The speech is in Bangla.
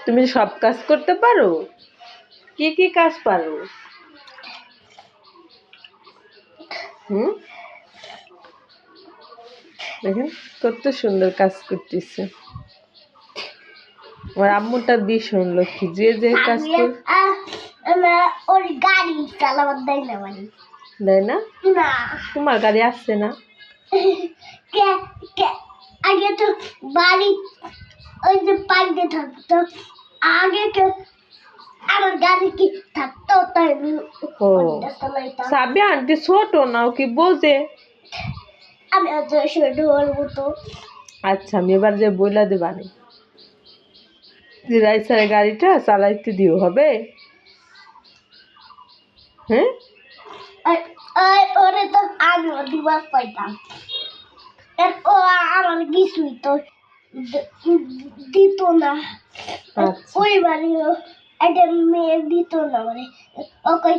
তুমি সব কাজ করতে পারো? কি কি কাজ পারো? দেখেন কত সুন্দর কাজ করতেছে। আমার আম্মুটা ভীষণ লক্ষ্মী, যে যে কাজ ওর গাড়ি চালাবার দেয় না দেয় না। না, তোমার গাড়ি আসছে না? আগে তো বাড়ি ওই যে পাইতে থাকতো, আগে আমার গাড়ি কি থাকতো, তাই ও সাবি আন্টি ছোট নাও কি বোঝে? আমি ছোট বলবো তো। আচ্ছা আমি এবার যে বইলা দেবানি যে রাইসারের গাড়িটা চালাইতে দিও, হবে? হ্যাঁ ওরে তো আমি দিবার পাইতাম, ও আমার কিছুই তো দিত না। ওই বাড়ি একটা মেয়ে দিত না, মানে ওকে